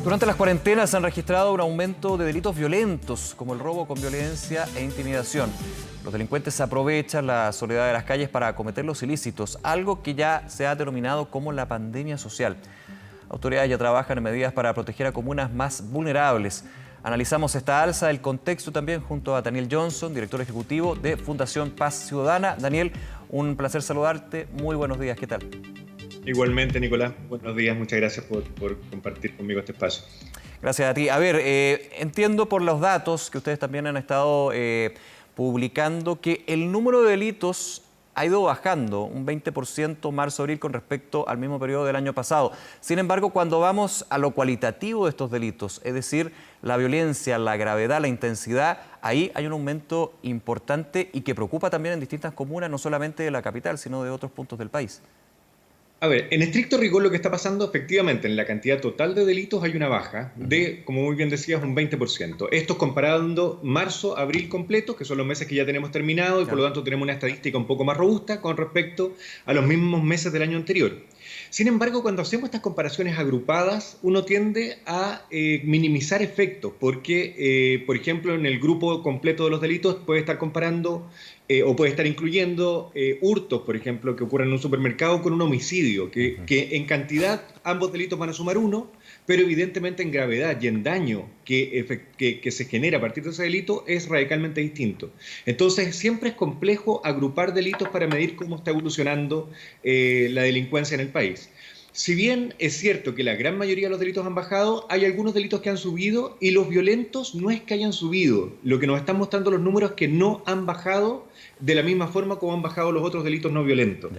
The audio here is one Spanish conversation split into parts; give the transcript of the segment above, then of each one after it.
Durante las cuarentenas se han registrado un aumento de delitos violentos, como el robo con violencia e intimidación. Los delincuentes aprovechan la soledad de las calles para cometer los ilícitos, algo que ya se ha denominado como la pandemia social. Autoridades ya trabajan en medidas para proteger a comunas más vulnerables. Analizamos esta alza, el contexto también junto a Daniel Johnson, director ejecutivo de Fundación Paz Ciudadana. Daniel, un placer saludarte. Muy buenos días, ¿qué tal? Igualmente, Nicolás, buenos días, muchas gracias por compartir conmigo este espacio. Gracias a ti. A ver, entiendo por los datos que ustedes también han estado publicando que el número de delitos ha ido bajando un 20% marzo-abril con respecto al mismo periodo del año pasado. Sin embargo, cuando vamos a lo cualitativo de estos delitos, es decir, la violencia, la gravedad, la intensidad, ahí hay un aumento importante y que preocupa también en distintas comunas, no solamente de la capital, sino de otros puntos del país. A ver, en estricto rigor lo que está pasando, efectivamente, en la cantidad total de delitos hay una baja de, como muy bien decías, un 20%. Esto es comparando marzo, abril completos, que son los meses que ya tenemos terminados, y por lo tanto tenemos una estadística un poco más robusta con respecto a los mismos meses del año anterior. Sin embargo, cuando hacemos estas comparaciones agrupadas, uno tiende a minimizar efectos, porque, por ejemplo, en el grupo completo de los delitos puede estar comparando o puede estar incluyendo hurtos, por ejemplo, que ocurren en un supermercado con un homicidio, que en cantidad ambos delitos van a sumar uno, pero evidentemente en gravedad y en daño que se genera a partir de ese delito es radicalmente distinto. Entonces, siempre es complejo agrupar delitos para medir cómo está evolucionando la delincuencia en el país. Si bien es cierto que la gran mayoría de los delitos han bajado, hay algunos delitos que han subido y los violentos no es que hayan subido. Lo que nos están mostrando los números es que no han bajado de la misma forma como han bajado los otros delitos no violentos.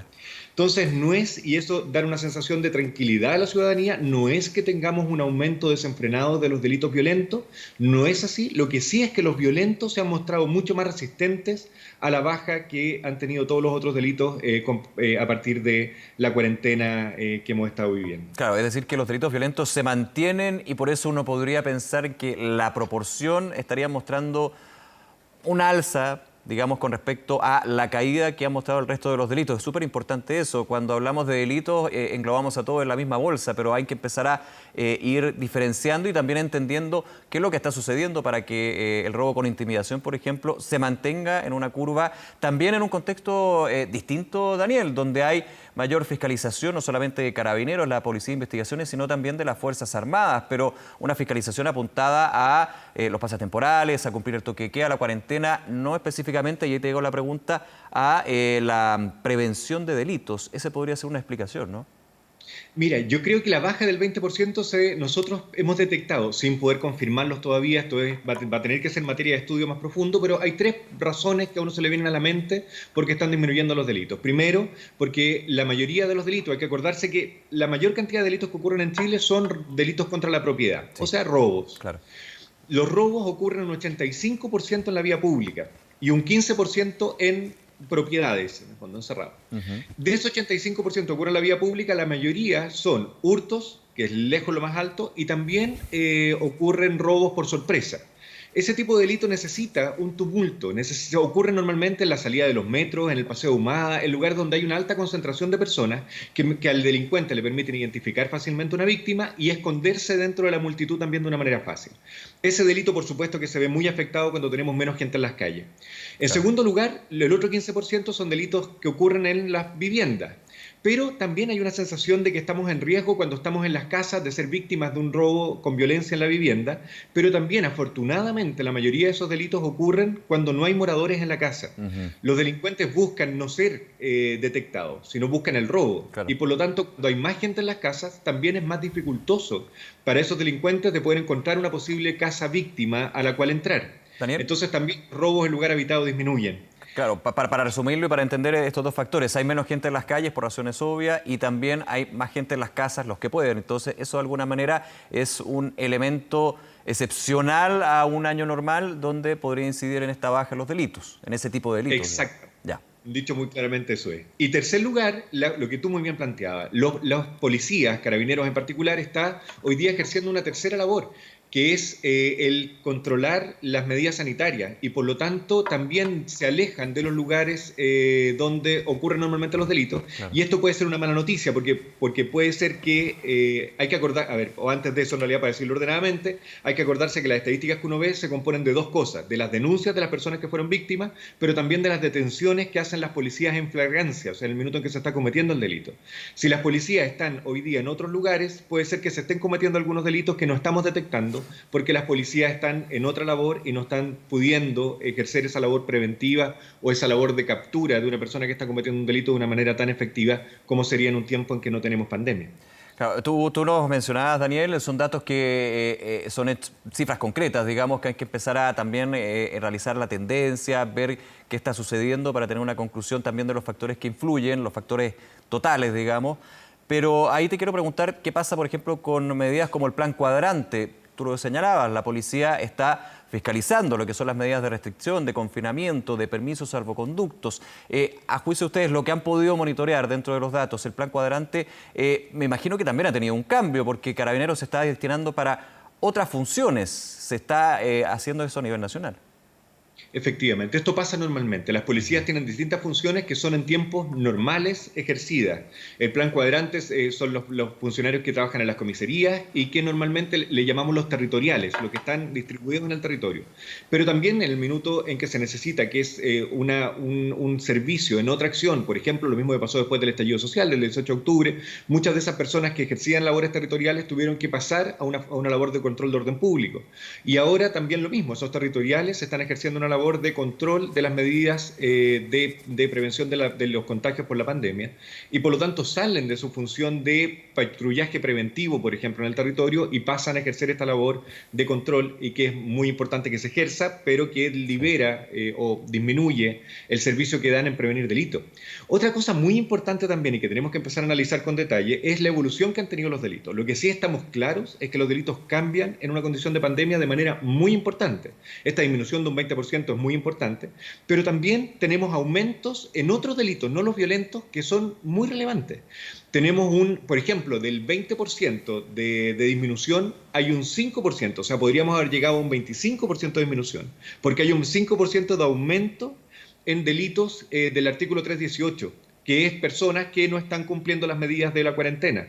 Entonces no es, y eso da una sensación de tranquilidad a la ciudadanía, no es que tengamos un aumento desenfrenado de los delitos violentos, no es así. Lo que sí es que los violentos se han mostrado mucho más resistentes a la baja que han tenido todos los otros delitos a partir de la cuarentena que hemos estado viviendo. Claro, es decir que los delitos violentos se mantienen y por eso uno podría pensar que la proporción estaría mostrando un alza, digamos, con respecto a la caída que ha mostrado el resto de los delitos. Es súper importante eso. Cuando hablamos de delitos, englobamos a todos en la misma bolsa, pero hay que empezar a ir diferenciando y también entendiendo qué es lo que está sucediendo para que el robo con intimidación, por ejemplo, se mantenga en una curva, también en un contexto distinto, Daniel, donde hay mayor fiscalización, no solamente de Carabineros, la Policía de Investigaciones, sino también de las Fuerzas Armadas, pero una fiscalización apuntada a los pases temporales, a cumplir el toque de queda, la cuarentena, no específicamente, y ahí te digo la pregunta, a la prevención de delitos. Ese podría ser una explicación, ¿no? Mira, yo creo que la baja del 20% nosotros hemos detectado, sin poder confirmarlos todavía, va a tener que ser materia de estudio más profundo, pero hay tres razones que a uno se le vienen a la mente porque están disminuyendo los delitos. Primero, porque la mayoría de los delitos, hay que acordarse que la mayor cantidad de delitos que ocurren en Chile son delitos contra la propiedad, o sea, robos. Claro. Los robos ocurren un 85% en la vía pública y un 15% en propiedades, en el fondo encerrado. De ese 85% ocurre en la vía pública, la mayoría son hurtos, que es lejos lo más alto, y también ocurren robos por sorpresa. Ese tipo de delito necesita un tumulto, ocurre normalmente en la salida de los metros, en el Paseo Ahumada, en lugares donde hay una alta concentración de personas que al delincuente le permiten identificar fácilmente una víctima y esconderse dentro de la multitud también de una manera fácil. Ese delito, por supuesto, que se ve muy afectado cuando tenemos menos gente en las calles. En segundo lugar, el otro 15% son delitos que ocurren en las viviendas. Pero también hay una sensación de que estamos en riesgo cuando estamos en las casas de ser víctimas de un robo con violencia en la vivienda, pero también, afortunadamente, la mayoría de esos delitos ocurren cuando no hay moradores en la casa. Los delincuentes buscan no ser detectados, sino buscan el robo. Claro. Y por lo tanto, cuando hay más gente en las casas, también es más dificultoso para esos delincuentes de poder encontrar una posible casa víctima a la cual entrar. Daniel. Entonces también robos en lugar habitado disminuyen. Claro, para resumirlo y para entender estos dos factores, hay menos gente en las calles por razones obvias y también hay más gente en las casas, los que pueden. Entonces, eso de alguna manera es un elemento excepcional a un año normal donde podría incidir en esta baja los delitos, en ese tipo de delitos. Exacto. Ya. Dicho muy claramente eso es. Y tercer lugar, lo que tú muy bien planteabas, los policías, carabineros en particular, está hoy día ejerciendo una tercera labor, que es el controlar las medidas sanitarias y por lo tanto también se alejan de los lugares donde ocurren normalmente los delitos. Claro. Y esto puede ser una mala noticia porque puede ser que hay que acordar, a ver, o antes de eso en realidad para decirlo ordenadamente, hay que acordarse que las estadísticas que uno ve se componen de dos cosas, de las denuncias de las personas que fueron víctimas, pero también de las detenciones que hacen las policías en flagrancia, o sea, en el minuto en que se está cometiendo el delito. Si las policías están hoy día en otros lugares, puede ser que se estén cometiendo algunos delitos que no estamos detectando porque las policías están en otra labor y no están pudiendo ejercer esa labor preventiva o esa labor de captura de una persona que está cometiendo un delito de una manera tan efectiva como sería en un tiempo en que no tenemos pandemia. Claro, tú nos mencionabas, Daniel, son datos que son cifras concretas, digamos, que hay que empezar a también realizar la tendencia, ver qué está sucediendo para tener una conclusión también de los factores que influyen, los factores totales, digamos. Pero ahí te quiero preguntar qué pasa, por ejemplo, con medidas como el Plan Cuadrante. Tú lo señalabas, la policía está fiscalizando lo que son las medidas de restricción, de confinamiento, de permisos salvoconductos. A juicio de ustedes, lo que han podido monitorear dentro de los datos, el Plan Cuadrante, me imagino que también ha tenido un cambio, porque Carabineros se está destinando para otras funciones. Se está haciendo eso a nivel nacional. Efectivamente, esto pasa normalmente. Las policías tienen distintas funciones que son en tiempos normales ejercidas. El plan cuadrantes son los funcionarios que trabajan en las comisarías y que normalmente le llamamos los territoriales, los que están distribuidos en el territorio. Pero también en el minuto en que se necesita, que es un servicio en otra acción, por ejemplo, lo mismo que pasó después del estallido social, del 18 de octubre, muchas de esas personas que ejercían labores territoriales tuvieron que pasar a una labor de control de orden público. Y ahora también lo mismo, esos territoriales están ejerciendo una labor de control de las medidas de prevención de los contagios por la pandemia y por lo tanto salen de su función de patrullaje preventivo, por ejemplo, en el territorio y pasan a ejercer esta labor de control y que es muy importante que se ejerza, pero que libera o disminuye el servicio que dan en prevenir delitos. Otra cosa muy importante también y que tenemos que empezar a analizar con detalle es la evolución que han tenido los delitos. Lo que sí estamos claros es que los delitos cambian en una condición de pandemia de manera muy importante. Esta disminución de un 20% es muy importante, pero también tenemos aumentos en otros delitos, no los violentos, que son muy relevantes. Tenemos por ejemplo, del 20% de disminución hay un 5%, o sea, podríamos haber llegado a un 25% de disminución, porque hay un 5% de aumento en delitos del artículo 318, que es personas que no están cumpliendo las medidas de la cuarentena,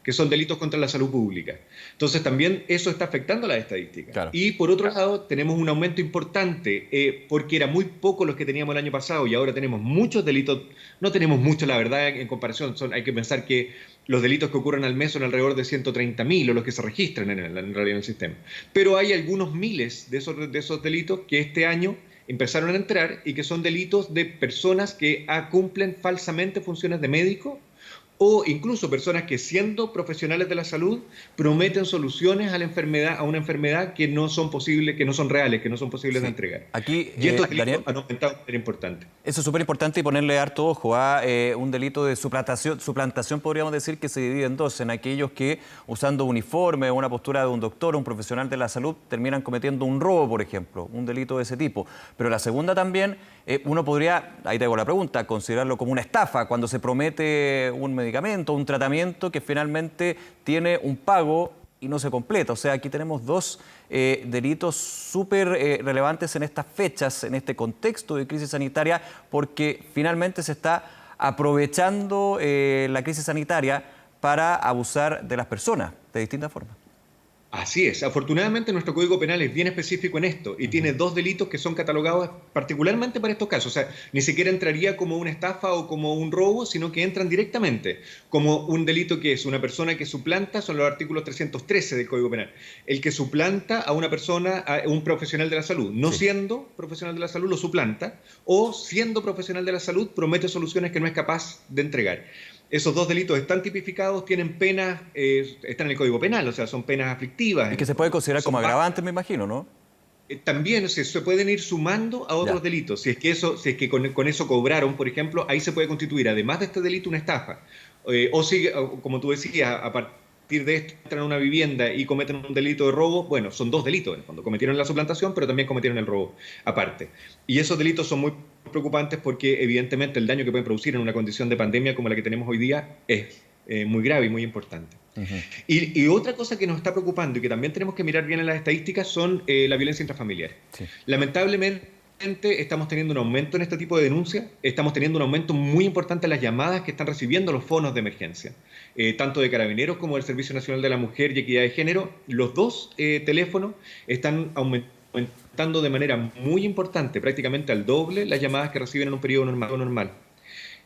que son delitos contra la salud pública. Entonces también eso está afectando a las estadísticas. Claro. Y por otro lado tenemos un aumento importante, porque era muy poco los que teníamos el año pasado y ahora tenemos muchos delitos, no tenemos muchos la verdad en comparación, hay que pensar que los delitos que ocurren al mes son alrededor de 130.000 o los que se registran en realidad en el sistema. Pero hay algunos miles de esos delitos que este año empezaron a entrar y que son delitos de personas que cumplen falsamente funciones de médico o incluso personas que siendo profesionales de la salud prometen soluciones a la enfermedad, a una enfermedad que no son posibles, que no son reales, que no son posibles de entregar. Aquí, y estos delitos Daniel, han aumentado de manera importante. Eso es súper importante y ponerle harto ojo a un delito de suplantación podríamos decir que se divide en dos, en aquellos que usando uniforme o una postura de un doctor o un profesional de la salud terminan cometiendo un robo, por ejemplo, un delito de ese tipo. Pero la segunda también, uno podría, ahí te hago la pregunta, considerarlo como una estafa, cuando se promete un medicamento, un tratamiento que finalmente tiene un pago y no se completa. O sea, aquí tenemos dos delitos súper relevantes en estas fechas, en este contexto de crisis sanitaria, porque finalmente se está aprovechando la crisis sanitaria para abusar de las personas de distintas formas. Así es. Afortunadamente nuestro Código Penal es bien específico en esto y tiene dos delitos que son catalogados particularmente para estos casos. O sea, ni siquiera entraría como una estafa o como un robo, sino que entran directamente como un delito que es una persona que suplanta, son los artículos 313 del Código Penal. El que suplanta a una persona, a un profesional de la salud, no siendo profesional de la salud lo suplanta, o siendo profesional de la salud promete soluciones que no es capaz de entregar. Esos dos delitos están tipificados, tienen penas, están en el Código Penal, o sea, son penas aflictivas. Y que se puede considerar como agravantes, me imagino, ¿no? También se pueden ir sumando a otros delitos. Si es que con eso cobraron, por ejemplo, ahí se puede constituir, además de este delito, una estafa. O como tú decías, partir de esto entran a una vivienda y cometen un delito de robo, bueno, son dos delitos, cuando cometieron la suplantación, pero también cometieron el robo aparte. Y esos delitos son muy preocupantes porque evidentemente el daño que pueden producir en una condición de pandemia como la que tenemos hoy día es muy grave y muy importante. Y otra cosa que nos está preocupando y que también tenemos que mirar bien en las estadísticas son la violencia intrafamiliar. Sí. Lamentablemente estamos teniendo un aumento en este tipo de denuncias, estamos teniendo un aumento muy importante en las llamadas que están recibiendo los fonos de emergencia, tanto de Carabineros como del Servicio Nacional de la Mujer y Equidad de Género. Los dos teléfonos están aumentando de manera muy importante, prácticamente al doble, las llamadas que reciben en un periodo normal.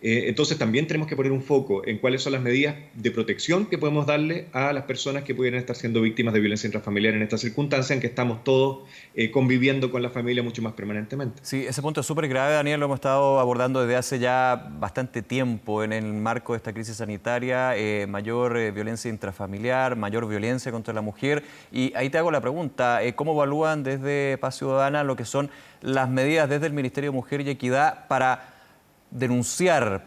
Entonces también tenemos que poner un foco en cuáles son las medidas de protección que podemos darle a las personas que pudieran estar siendo víctimas de violencia intrafamiliar en esta circunstancia en que estamos todos conviviendo con la familia mucho más permanentemente. Sí, ese punto es súper grave, Daniel, lo hemos estado abordando desde hace ya bastante tiempo en el marco de esta crisis sanitaria, mayor violencia intrafamiliar, mayor violencia contra la mujer. Y ahí te hago la pregunta, ¿cómo evalúan desde Paz Ciudadana lo que son las medidas desde el Ministerio de Mujer y Equidad para denunciar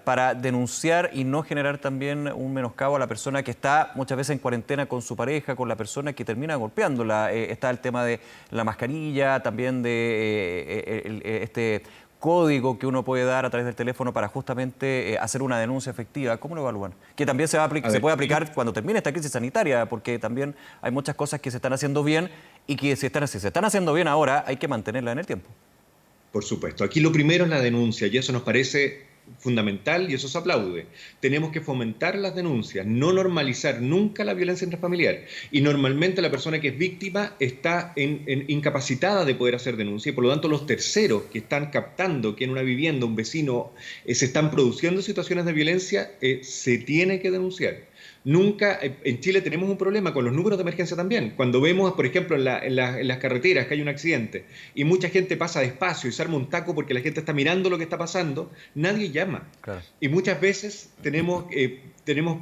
y no generar también un menoscabo a la persona que está muchas veces en cuarentena con su pareja, con la persona que termina golpeándola? Está el tema de la mascarilla, también de este código que uno puede dar a través del teléfono para justamente hacer una denuncia efectiva. ¿Cómo lo evalúan? Que también se puede aplicar cuando termine esta crisis sanitaria, porque también hay muchas cosas que se están haciendo bien y que si se están haciendo bien ahora hay que mantenerla en el tiempo. Por supuesto. Aquí lo primero es la denuncia y eso nos parece fundamental y eso se aplaude. Tenemos que fomentar las denuncias, no normalizar nunca la violencia intrafamiliar. Y normalmente la persona que es víctima está incapacitada de poder hacer denuncia y por lo tanto los terceros que están captando que en una vivienda, un vecino, se están produciendo situaciones de violencia, se tiene que denunciar. Nunca, en Chile tenemos un problema con los números de emergencia también. Cuando vemos, por ejemplo, en las carreteras que hay un accidente y mucha gente pasa despacio y se arma un taco porque la gente está mirando lo que está pasando, nadie llama. Claro. Y muchas veces tenemos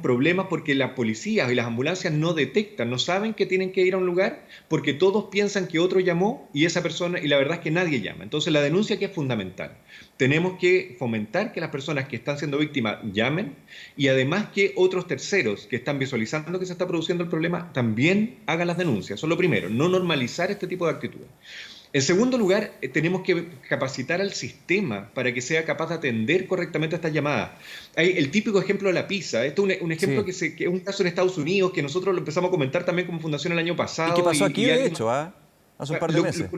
problemas porque las policías y las ambulancias no detectan, no saben que tienen que ir a un lugar porque todos piensan que otro llamó y esa persona, y la verdad es que nadie llama. Entonces la denuncia aquí es fundamental. Tenemos que fomentar que las personas que están siendo víctimas llamen y además que otros terceros que están visualizando que se está produciendo el problema también hagan las denuncias. Eso es lo primero, no normalizar este tipo de actitudes. En segundo lugar, tenemos que capacitar al sistema para que sea capaz de atender correctamente estas llamadas. Hay el típico ejemplo de la pizza. Esto es un ejemplo que es un caso en Estados Unidos que nosotros lo empezamos a comentar también como fundación el año pasado. ¿Y qué pasó aquí, de hecho, hace un par de meses?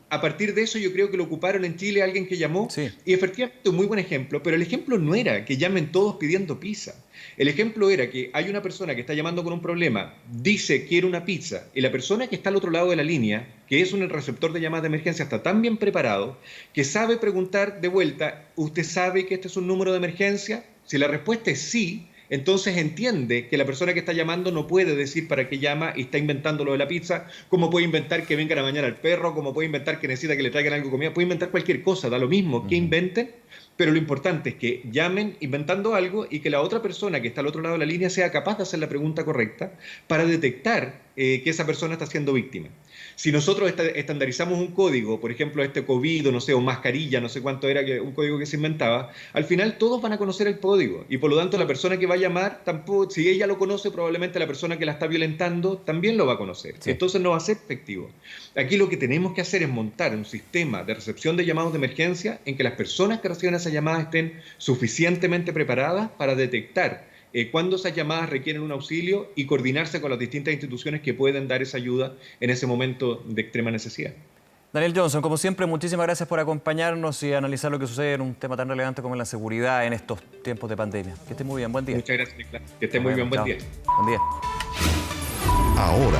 A partir de eso yo creo que lo ocuparon en Chile alguien que llamó y efectivamente un muy buen ejemplo, pero el ejemplo no era que llamen todos pidiendo pizza. El ejemplo era que hay una persona que está llamando con un problema, dice quiere una pizza y la persona que está al otro lado de la línea, que es un receptor de llamadas de emergencia, está tan bien preparado que sabe preguntar de vuelta, ¿usted sabe que este es un número de emergencia? Si la respuesta es sí, entonces entiende que la persona que está llamando no puede decir para qué llama y está inventando lo de la pizza, como puede inventar que vengan a bañar al perro, como puede inventar que necesita que le traigan algo de comida, puede inventar cualquier cosa, da lo mismo que inventen, pero lo importante es que llamen inventando algo y que la otra persona que está al otro lado de la línea sea capaz de hacer la pregunta correcta para detectar que esa persona está siendo víctima. Si nosotros estandarizamos un código, por ejemplo, este COVID, no sé, o mascarilla, no sé cuánto era un código que se inventaba, al final todos van a conocer el código y por lo tanto la persona que va a llamar, tampoco, si ella lo conoce, probablemente la persona que la está violentando también lo va a conocer. Sí. Entonces no va a ser efectivo. Aquí lo que tenemos que hacer es montar un sistema de recepción de llamados de emergencia en que las personas que reciben esas llamadas estén suficientemente preparadas para detectar cuándo esas llamadas requieren un auxilio y coordinarse con las distintas instituciones que pueden dar esa ayuda en ese momento de extrema necesidad. Daniel Johnson, como siempre, muchísimas gracias por acompañar,nos y analizar lo que sucede en un tema tan relevante como la seguridad en estos tiempos de pandemia. Que esté muy bien, buen día. Muchas gracias, Nicolás. Que esté muy bien, buen día. Buen día. Ahora,